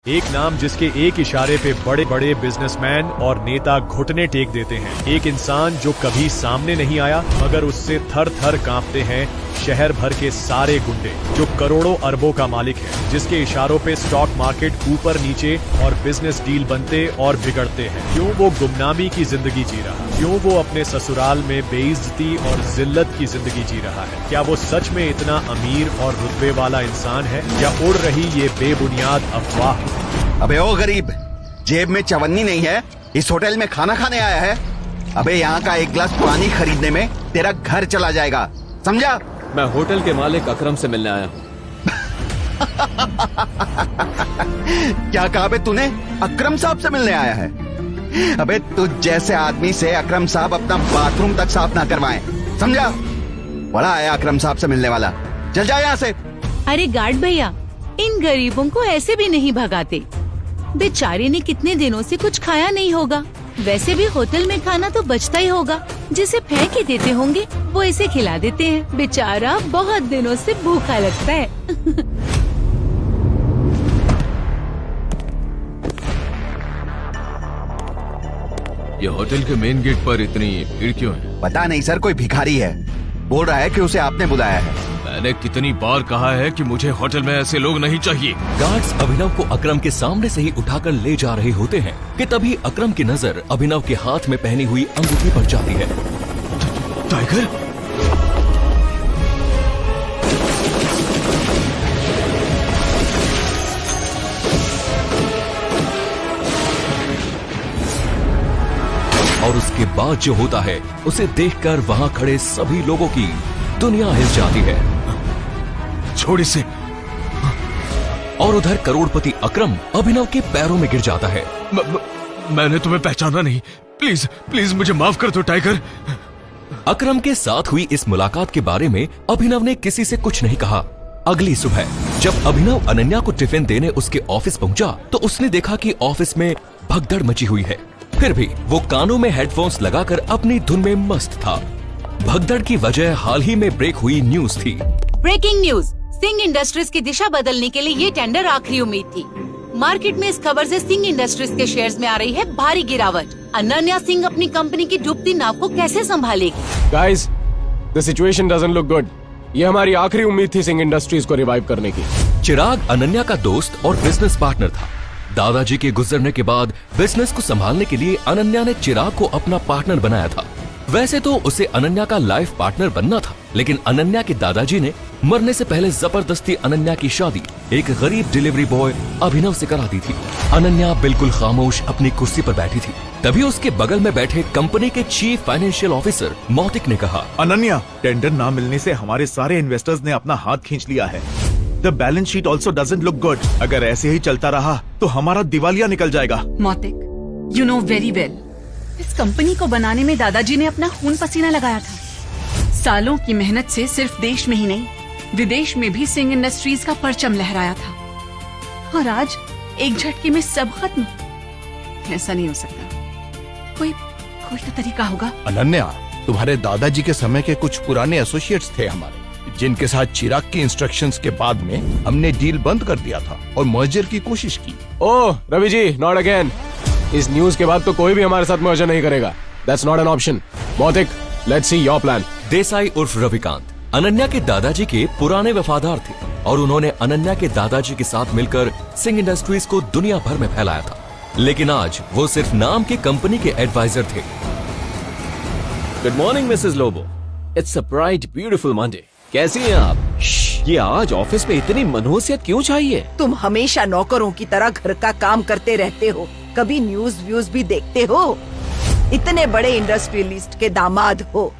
एक नाम जिसके एक इशारे पे बड़े बड़े बिजनेसमैन और नेता घुटने टेक देते हैं। एक इंसान जो कभी सामने नहीं आया मगर उससे थर थर कांपते हैं शहर भर के सारे गुंडे। जो करोड़ों अरबों का मालिक है, जिसके इशारों पे स्टॉक मार्केट ऊपर नीचे और बिजनेस डील बनते और बिगड़ते हैं। क्यों वो गुमनामी की जिंदगी जी रहा, क्यों वो अपने ससुराल में बेइज्जती और जिल्लत की जिंदगी जी रहा है। क्या वो सच में इतना अमीर और रुतबे वाला इंसान है या उड़ रही ये बेबुनियाद अफवाह। अबे ओ गरीब, जेब में चवन्नी नहीं है, इस होटल में खाना खाने आया है। अबे यहाँ का एक गिलास पानी खरीदने में तेरा घर चला जाएगा, समझा? मैं होटल के मालिक अकरम से मिलने आया हूँ। क्या कहा बे तूने? अकरम साहब से मिलने आया है? अबे तुझ जैसे आदमी से अकरम साहब अपना बाथरूम तक साफ ना करवाएं, समझा? बड़ा आया अकरम साहब से मिलने वाला, चल जा यहाँ से। अरे गार्ड भैया, इन गरीबों को ऐसे भी नहीं भगाते। बेचारे ने कितने दिनों से कुछ खाया नहीं होगा। वैसे भी होटल में खाना तो बचता ही होगा, जिसे फेंक ही देते होंगे वो इसे खिला देते हैं। बेचारा बहुत दिनों से भूखा लगता है। ये होटल के मेन गेट पर इतनी भीड़ क्यों है? पता नहीं सर, कोई भिखारी है, बोल रहा है कि उसे आपने बुलाया है। मैंने कितनी बार कहा है कि मुझे होटल में ऐसे लोग नहीं चाहिए। गार्ड्स अभिनव को अकरम के सामने से ही उठाकर ले जा रहे होते हैं कि तभी अकरम की नजर अभिनव के हाथ में पहनी हुई अंगूठी पर जाती है। टाइगर, और उसके बाद जो होता है उसे देखकर वहाँ खड़े सभी लोगों की दुनिया हिल जाती है। छोड़ इसे। और उधर करोड़पति अकरम अभिनव के पैरों में गिर जाता है। मैंने तुम्हें पहचाना नहीं, प्लीज प्लीज मुझे माफ कर दो टाइगर। अकरम के साथ हुई इस मुलाकात के बारे में अभिनव ने किसी से कुछ नहीं कहा। अगली सुबह जब अभिनव अनन्या को टिफिन देने उसके ऑफिस पहुंचा तो उसने देखा कि ऑफिस में भगदड़ मची हुई है। फिर भी वो कानों में हेडफोन्स लगाकर अपनी धुन में मस्त था। भगदड़ की वजह हाल ही में ब्रेक हुई न्यूज थी। ब्रेकिंग न्यूज, सिंह इंडस्ट्रीज की दिशा बदलने के लिए ये टेंडर आखिरी उम्मीद थी। मार्केट में इस खबर से सिंह इंडस्ट्रीज के शेयर्स में आ रही है भारी गिरावट। अनन्या सिंह अपनी कंपनी की डूबती नाव को कैसे संभालेगी? Guys, the situation doesn't look good. ये हमारी आखिरी उम्मीद थी सिंह इंडस्ट्रीज को रिवाइव करने की। चिराग अनन्या का दोस्त और बिजनेस पार्टनर था। दादाजी के गुजरने के बाद बिजनेस को संभालने के लिए अनन्या ने चिराग को अपना पार्टनर बनाया था। वैसे तो उसे अनन्या का लाइफ पार्टनर बनना था, लेकिन अनन्या के दादाजी ने मरने से पहले जबरदस्ती अनन्या की शादी एक गरीब डिलीवरी बॉय अभिनव से करा दी थी। अनन्या बिल्कुल खामोश अपनी कुर्सी पर बैठी थी। तभी उसके बगल में बैठे कंपनी के चीफ फाइनेंशियल ऑफिसर मौतिक ने कहा, अनन्या, टेंडर ना मिलने से हमारे सारे इन्वेस्टर्स ने अपना हाथ खींच लिया है। The balance sheet also doesn't look good. अगर ऐसे ही चलता रहा तो हमारा दिवालिया निकल जाएगा। मौतिक, यू नो वेरी वेल, इस कंपनी को बनाने में दादाजी ने अपना खून पसीना लगाया था। सालों की मेहनत से सिर्फ देश में ही नहीं, विदेश में भी सिंह इंडस्ट्रीज का परचम लहराया था। और आज एक झटके में सब खत्म। ऐसा नहीं हो सकता। कोई तो तरीका होगा। अनन्या, तुम्हारे दादाजी के समय के कुछ पुराने एसोसिएट्स थे हमारे, जिनके साथ चिराग की इंस्ट्रक्शंस के बाद में हमने डील बंद कर दिया था और मर्जर की कोशिश की। ओह रवि जी, नॉट अगेन। इस न्यूज के बाद तो कोई भी हमारे साथ मर्जर नहीं करेगा। That's not an option. Mautik, let's see your plan. Desai उर्फ रविकांत अनन्या के दादाजी के पुराने वफादार थे और उन्होंने अनन्या के दादाजी के साथ मिलकर सिंह इंडस्ट्रीज को दुनिया भर में फैलाया था। लेकिन आज वो सिर्फ नाम के कंपनी के एडवाइजर थे। Good morning Mrs Lobo. It's a bright beautiful Monday. कैसी हैं आप? ये आज ऑफिस में इतनी मनहूसियत क्यों चाहिए? तुम हमेशा नौकरों की तरह घर का काम करते रहते हो, कभी न्यूज व्यूज भी देखते हो? इतने बड़े इंडस्ट्रियलिस्ट के दामाद हो,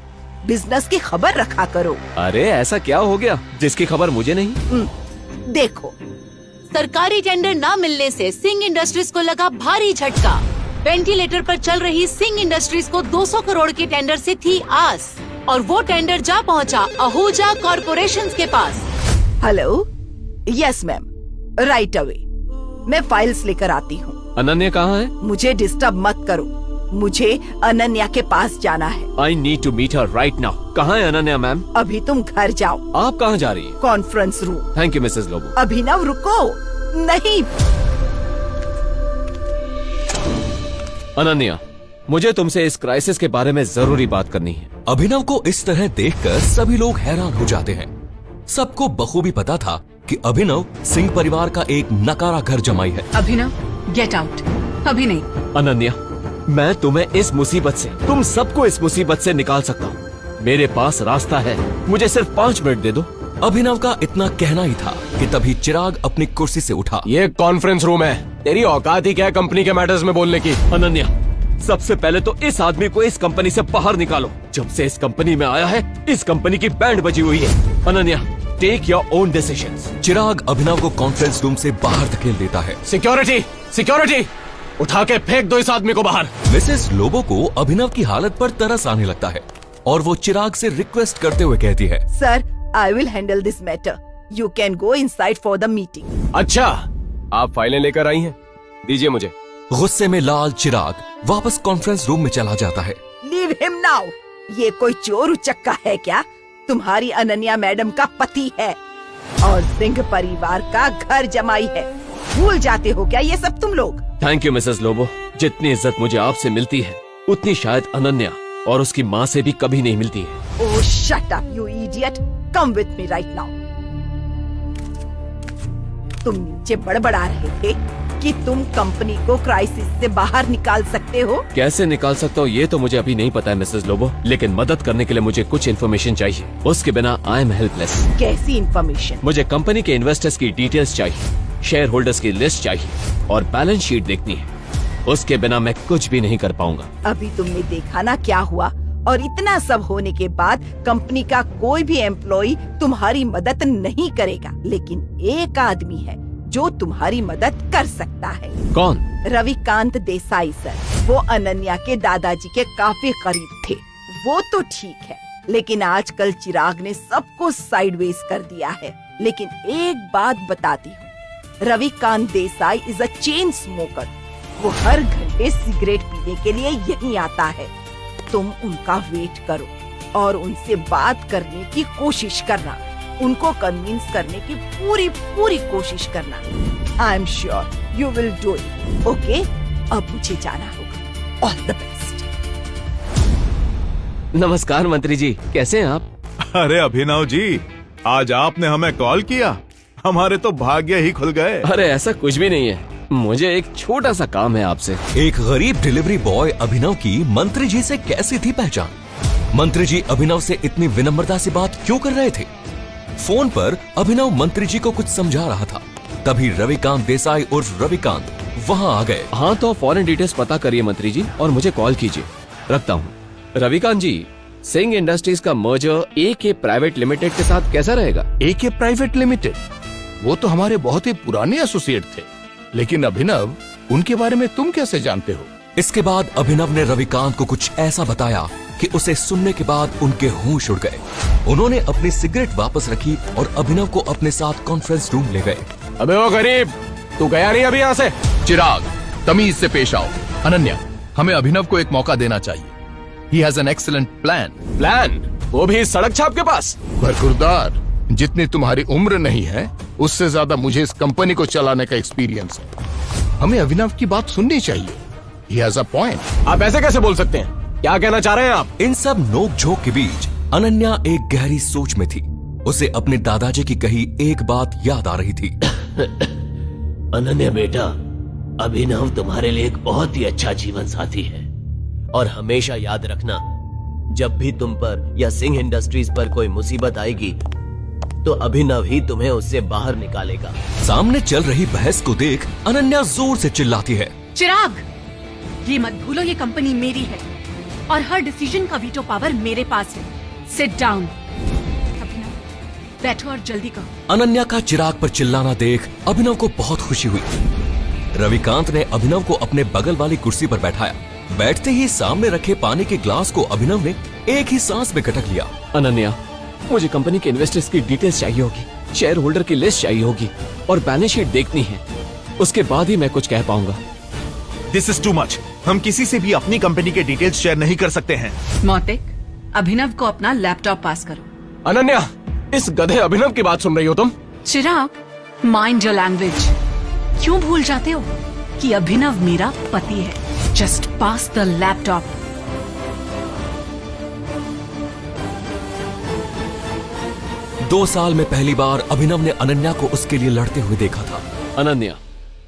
बिजनेस की खबर रखा करो। अरे ऐसा क्या हो गया जिसकी खबर मुझे नहीं? देखो, सरकारी टेंडर न मिलने से सिंह इंडस्ट्रीज को लगा भारी झटका। वेंटिलेटर पर चल रही सिंह इंडस्ट्रीज को 200 करोड़ के टेंडर से थी आस, और वो टेंडर जा पहुंचा आहूजा कॉर्पोरेशंस के पास। Hello, yes ma'am, right away. मैं फाइल्स लेकर आती हूँ। अनन्या कहाँ है? मुझे डिस्टर्ब मत करो, मुझे अनन्या के पास जाना है। I need to meet her right now. कहाँ है अनन्या मैम? अभी तुम घर जाओ। आप कहाँ जा रही हैं? Conference room. Thank you Mrs Lobo. Abhinav रुको, नहीं, अनन्या, मुझे तुमसे इस क्राइसिस के बारे में जरूरी बात करनी है। अभिनव को इस तरह देखकर सभी लोग हैरान हो जाते हैं। सबको बखूबी पता था कि अभिनव सिंह परिवार का एक नकारा घर जमाई है। अभिनव गेट आउट, अभी नहीं। अनन्या, मैं तुम्हें इस मुसीबत से, तुम सबको इस मुसीबत से निकाल सकता हूँ। मेरे पास रास्ता है, मुझे सिर्फ 5 मिनट दे दो। अभिनव का इतना कहना ही था कि तभी चिराग अपनी कुर्सी से उठा। ये कॉन्फ्रेंस रूम है, तेरी औकात ही क्या है कंपनी के मैटर्स में बोलने की? अनन्या, सबसे पहले तो इस आदमी को इस कंपनी से बाहर निकालो। जब से इस कंपनी में आया है, इस कंपनी की बैंड बजी हुई है। Ananya, take your own decisions. Chirag Abhinav को कॉन्फ्रेंस रूम से बाहर धकेल देता है। सिक्योरिटी, सिक्योरिटी, उठा के फेंक दो इस आदमी को बाहर। मिसेस लोबो को अभिनव की हालत पर तरस आने लगता है और वो चिराग से रिक्वेस्ट करते हुए कहती है, sir, I will handle this matter. You can go inside for the meeting. अच्छा, आप फाइलें लेकर आई हैं, दीजिए मुझे। गुस्से में लाल चिराग वापस कॉन्फ्रेंस रूम में चला जाता है। Leave him now. ये कोई चोर उचक्का है क्या? तुम्हारी अनन्या मैडम का पति है और सिंह परिवार का घर जमाई है। भूल जाते हो क्या ये सब तुम लोग? Thank you Mrs Lobo. जितनी इज्जत मुझे आपसे मिलती है, उतनी शायद अनन्या और उसकी माँ से भी कभी नहीं मिलती है। Oh shut up you idiot, come with me right now. तुम नीचे बड़बड़ा रहे थे कि तुम कंपनी को क्राइसिस से बाहर निकाल सकते हो। कैसे निकाल सकता हूँ ये तो मुझे अभी नहीं पता है मिसेस लोबो, लेकिन मदद करने के लिए मुझे कुछ इन्फॉर्मेशन चाहिए। उसके बिना आई एम हेल्पलेस। कैसी इन्फॉर्मेशन? मुझे कंपनी के इन्वेस्टर्स की डिटेल्स चाहिए, शेयर होल्डर्स की लिस्ट चाहिए और बैलेंस शीट देखनी है। उसके बिना मैं कुछ भी नहीं कर पाऊंगा। अभी तुमने देखा ना क्या हुआ, और इतना सब होने के बाद कंपनी का कोई भी एम्प्लॉय तुम्हारी मदद नहीं करेगा, लेकिन एक आदमी है जो तुम्हारी मदद कर सकता है। कौन? रविकांत देसाई सर। वो अनन्या के दादाजी के काफी करीब थे। वो तो ठीक है, लेकिन आजकल चिराग ने सबको साइडवेज कर दिया है। लेकिन एक बात बताती हूँ, Ravikant Desai is a chain smoker. वो हर घंटे सिगरेट पीने के लिए यहीं आता है। तुम उनका वेट करो और उनसे बात करने की कोशिश करना, उनको कन्विंस करने की पूरी कोशिश करना। I am sure you will do it. Okay, अब मुझे जाना होगा। All the best. नमस्कार मंत्री जी, कैसे हैं आप? अरे अभिनव जी, आज आपने हमें कॉल किया, हमारे तो भाग्य ही खुल गए। अरे ऐसा कुछ भी नहीं है, मुझे एक छोटा सा काम है आपसे। एक गरीब डिलीवरी बॉय अभिनव की मंत्री जी से कैसी थी पहचान? मंत्री जी अभिनव से इतनी विनम्रता से बात क्यों कर रहे थे? फोन पर अभिनव मंत्री जी को कुछ समझा रहा था, तभी रविकांत देसाई उर्फ रविकांत वहां आ गए। हाँ तो फॉरेन डिटेल्स पता करिए मंत्री जी और मुझे कॉल कीजिए। रखता हूँ। रविकांत जी, सिंह इंडस्ट्रीज का मर्जर AK प्राइवेट लिमिटेड के साथ कैसा रहेगा? AK private limited? वो तो हमारे बहुत ही पुराने एसोसिएट थे, लेकिन अभिनव, उनके बारे में तुम कैसे जानते हो? इसके बाद अभिनव ने रविकांत को कुछ ऐसा बताया कि उसे सुनने के बाद उनके होश उड़ गए। उन्होंने अपनी सिगरेट वापस रखी और अभिनव को अपने साथ कॉन्फ्रेंस रूम ले गए। अबे वो गरीब, तू गया नहीं अभी यहाँ से? चिराग, तमीज से पेश आओ। अनन्या, हमें अभिनव को एक मौका देना चाहिए। He has an excellent plan. Plan? वो भी सड़क छाप के पास? बरखुरदार, जितनी तुम्हारी उम्र नहीं है, उससे ज्यादा मुझे इस कंपनी को चलाने का एक्सपीरियंस है। हमें अभिनव की बात सुननी चाहिए। He has a point. आप ऐसे कैसे बोल सकते हैं? क्या कहना चाह रहे हैं आप? इन सब नोक झोंक के बीच अनन्या एक गहरी सोच में थी। उसे अपने दादाजी की कही एक बात याद आ रही थी। अनन्या बेटा, अभिनव तुम्हारे लिए एक बहुत ही अच्छा जीवन साथी है और हमेशा याद रखना, जब भी तुम पर या सिंह इंडस्ट्रीज पर कोई मुसीबत आएगी तो अभिनव ही तुम्हें उससे बाहर निकालेगा। सामने चल रही बहस को देख अनन्या जोर से चिल्लाती है, चिराग, ये मत भूलो ये कंपनी मेरी है और हर डिसीजन का वीटो पावर मेरे पास है। Sit down. अभिनव, बैठो और जल्दी करो। अनन्या का चिराग पर चिल्लाना देख अभिनव को बहुत खुशी हुई। रविकांत ने अभिनव को अपने बगल वाली कुर्सी पर बैठाया। बैठते ही सामने रखे पानी के ग्लास को अभिनव ने एक ही सांस में गटक लिया। अनन्या, मुझे कंपनी के इन्वेस्टर्स की डिटेल्स चाहिए होगी, शेयर होल्डर की लिस्ट चाहिए होगी और बैलेंस शीट देखनी है। उसके बाद ही मैं कुछ कह पाऊंगा। This is too much. हम किसी से भी अपनी कंपनी के डिटेल्स शेयर नहीं कर सकते हैं। मोतिक, अभिनव को अपना लैपटॉप पास करो। अनन्या, इस गधे अभिनव की बात सुन रही हो तुम? चिराग, माइंड योर लैंग्वेज। क्यों भूल जाते हो कि अभिनव मेरा पति है? Just pass the laptop. दो साल में पहली बार अभिनव ने अनन्या को उसके लिए लड़ते हुए देखा था। अनन्या,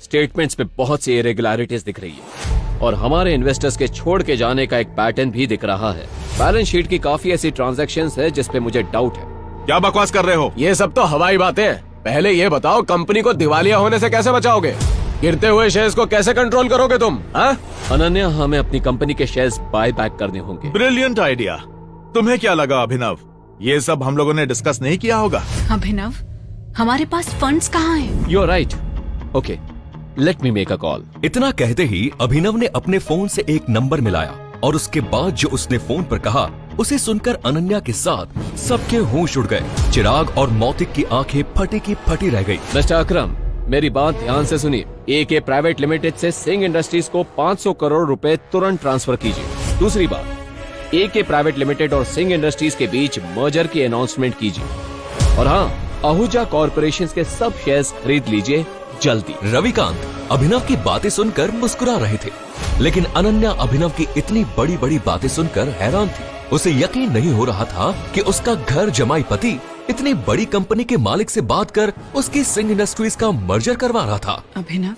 स्टेटमेंट्स में बहुत सी इरेगुलरिटीज दिख रही है और हमारे इन्वेस्टर्स के छोड़ के जाने का एक पैटर्न भी दिख रहा है। बैलेंस शीट की काफी ऐसी ट्रांजैक्शंस है जिस पे मुझे डाउट है। क्या बकवास कर रहे हो? ये सब तो हवाई बातें हैं। पहले ये बताओ, कंपनी को दिवालिया होने से कैसे बचाओगे? गिरते हुए शेयर्स को कैसे कंट्रोल करोगे तुम? अनन्या, हमें अपनी कंपनी के शेयर्स बाय बैक करने होंगे। Brilliant idea. तुम्हें क्या लगा अभिनव, ये सब हम लोगों ने डिस्कस नहीं किया होगा? अभिनव, हमारे पास फंड्स कहाँ हैं? You are right. Okay, let me make a call. इतना कहते ही अभिनव ने अपने फोन से एक नंबर मिलाया और उसके बाद जो उसने फोन पर कहा उसे सुनकर अनन्या के साथ सबके होश उड़ गए। चिराग और मौतिक की आंखें फटी की फटी रह गई। मिस्टर अकरम, मेरी बात ध्यान से सुनिए। एके प्राइवेट लिमिटेड से सिंह इंडस्ट्रीज को 500 करोड़ रुपए तुरंत ट्रांसफर कीजिए। दूसरी बात, एके प्राइवेट लिमिटेड और सिंह इंडस्ट्रीज के बीच मर्जर की अनाउंसमेंट कीजिए। और हाँ, आहूजा कॉर्पोरेशन के सब शेयर्स खरीद लीजिए जल्दी। रविकांत अभिनव की बातें सुनकर मुस्कुरा रहे थे, लेकिन अनन्या अभिनव की इतनी बड़ी बड़ी बातें सुनकर हैरान थी। उसे यकीन नहीं हो रहा था कि उसका घर जमाई पति इतनी बड़ी कंपनी के मालिक से बात कर उसकी सिंह इंडस्ट्रीज का मर्जर करवा रहा था। अभिनव,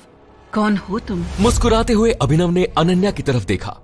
कौन हो तुम? मुस्कुराते हुए अभिनव ने अनन्या की तरफ देखा,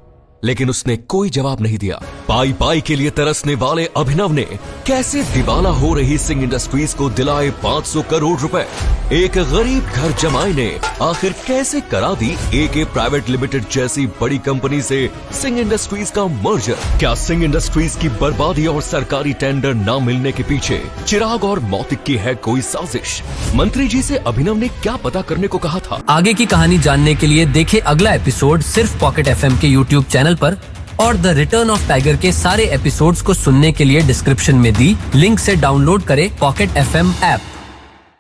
लेकिन उसने कोई जवाब नहीं दिया। पाई पाई के लिए तरसने वाले अभिनव ने कैसे दिवाला हो रही सिंह इंडस्ट्रीज को दिलाए 500 करोड़ रुपए। एक गरीब घर जमाई ने आखिर कैसे करा दी एके प्राइवेट लिमिटेड जैसी बड़ी कंपनी से सिंह इंडस्ट्रीज का मर्जर। क्या सिंह इंडस्ट्रीज की बर्बादी और सरकारी टेंडर न मिलने के पीछे चिराग और मौतिक की है कोई साजिश? मंत्री जी से अभिनव ने क्या पता करने को कहा था? आगे की कहानी जानने के लिए देखें अगला एपिसोड सिर्फ पॉकेट एफएम के यूट्यूब चैनल पर, और द रिटर्न ऑफ टाइगर के सारे एपिसोड्स को सुनने के लिए डिस्क्रिप्शन में दी लिंक से डाउनलोड करें पॉकेट एफएम ऐप।